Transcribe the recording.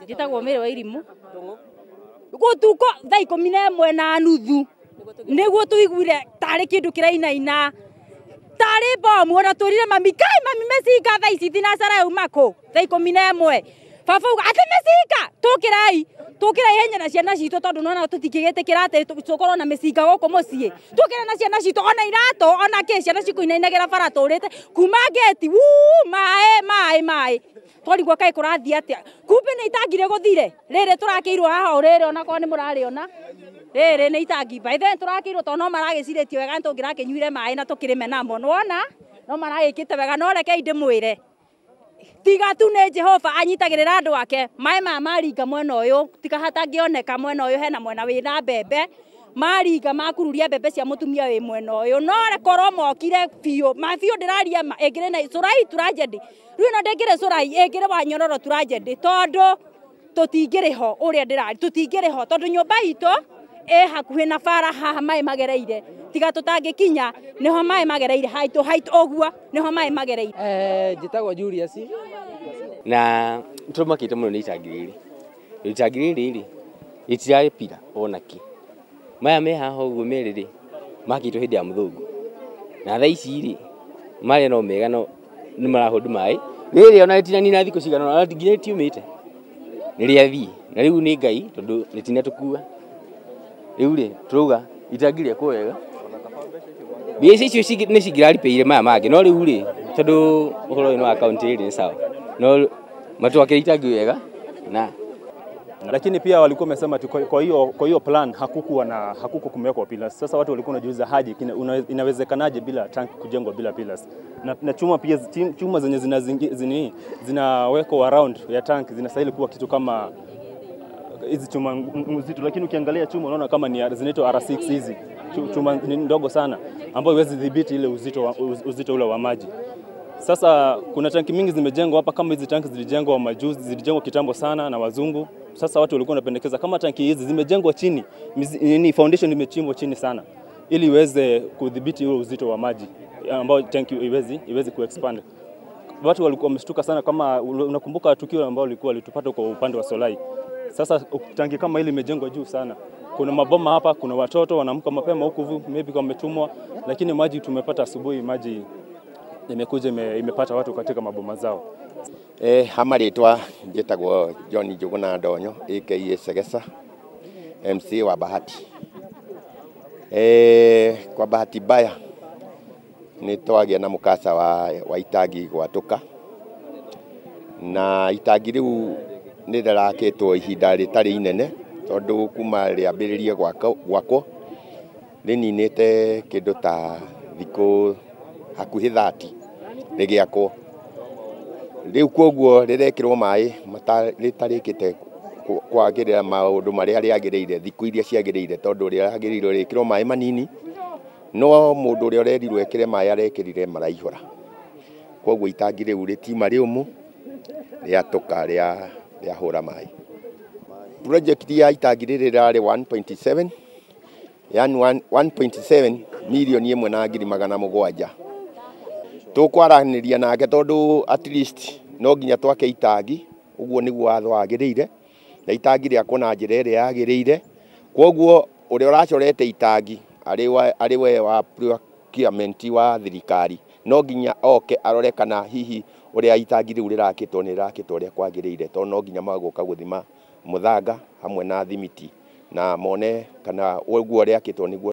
Njitagwo Mary wa Irimu. Gutuko thaa 11:30 niguo tuiguire tari kindu kirainaina tari bomu ona turire mami mesika thaa ici thinacara umako thaa 11 baba uga ati mesika tukirai henya na ciana citu tondu nona tutikigĩtĩkĩra ati tukorwo na mesika goko mucii tukire na ciana citu ona irato ona ke ciana cikuinainagira bara turite kuma geti mai twarigwo kai kurathia atia kumbe ni itangire guthire riri turakiirwo haha urire ona ko ni murariona riri ni itangi baithe turakiirwo to no maragiciretio wega ntungirakinyuire mai na tukirime namo nona no maragikite wega no reke ndimwire tiga tu ne Jehova anyitagirira andu ake mai maringa mwena uyu tiga hatangioneka mwena uyu hena mwena wina mbembe maringa makururia mbembe cia mutumia wi mwena uyu no rekorwo mokire biu mabiu ndiraria ma egire na surai tragedy riu ndegire surai egire wa nyororo tragedy tondu tutingiriho uria ndirari tutingiriho tondu nyumba itu hakuhi na bara haha mai magereire tiga tutangikinya niho mai magereire haitu oguo niho mai magereire. Njitagwo Julius na tumakite muno ni itangiriri itirari pira onaki maya me haha uguo meriri makitwo hindi ya muthungu na thaa ici ri mari no mega no ni marahundu mai riri ona itinani na thiko cigana ona nginya tiumite ni riathi na riu ni ngai tondu nitina tukua riu ri turuga itangiria kwega bici icio ni cingiraripeire maya mangi no riu ri tondu uhoro ino account iri ni sawa no matwakire itangi wega na lakini pia walikuwa wamesema kwa hiyo plan hakuku kumewekwa pillars. Sasa watu walikuwa wanajiuliza haje inawezekanaje bila tank kujengwa bila pillars. Na chuma pia chuma zenye zinawekwa around ya tank zinastahili kuwa kitu kama hizi chuma nzito, lakini ukiangalia chuma unaona kama ni zinaitwa R6 hizi. Chuma ni ndogo sana ambayo haiwezi dhibiti ile uzito ule wa maji. Sasa kuna tanki mingi zimejengwa hapa, kama hizi tanki zilijengwa majuzi, zilijengwa kitambo sana na wazungu. Sasa watu walikuwa wanapendekeza kama tanki hizi zimejengwa chini, foundation imechimbwa chini sana ili iweze kudhibiti ule uzito wa maji ambao tanki iwezi kuexpand. Watu walikuwa wameshtuka sana, kama unakumbuka tukio ambao lilikuwa litupata kwa upande wa Solai. Sasa tanki kama hili imejengwa juu sana. Kuna maboma hapa, kuna watoto wanaamka mapema huku maybe kwa wametumwa, lakini maji tumepata asubuhi, maji imekuja imepata watu katika maboma zao. Hamaritwa njitagwo John Njuguna Ndonyo aka Segesa MC wa Bahati. Kwa bahati mbaya ni twagia na mukasa wa itangi gwatuka na itangi riu ni ndarakitwo ihinda ritari inene tondu kuma riambiririe gwako rininite kindu ta thiku hakuhi 30 rigiakwo. Riu koguo rirekirwo mai ritarikite kwagirira maundu maria riagiriire thiku iria ciagiriire tondu riagiriirwo rikirwo mai manini no mundu uria urerirwo ekire mai arekirire maraihura. Koguo itangi riu ritima riumu riatuka riahura mai. Project ya itangi riri rari 1.7 yani 1.7 milioni 1,700,000. Tukwaraniria nake tondu at least no nginya twake itangi uguo niguo watho wagiriire na itangi riakwo na njira iria yagiriire. Koguo uria uracorete itangi ari we wa procurement wa thirikari no nginya oke arore kana hihi uria itangi riu rirakitwo ni rirakitwo uria kwagiriire tondu no nginya maguka guthima muthanga hamwe na thimiti na mone kana uguo riakitwo niguo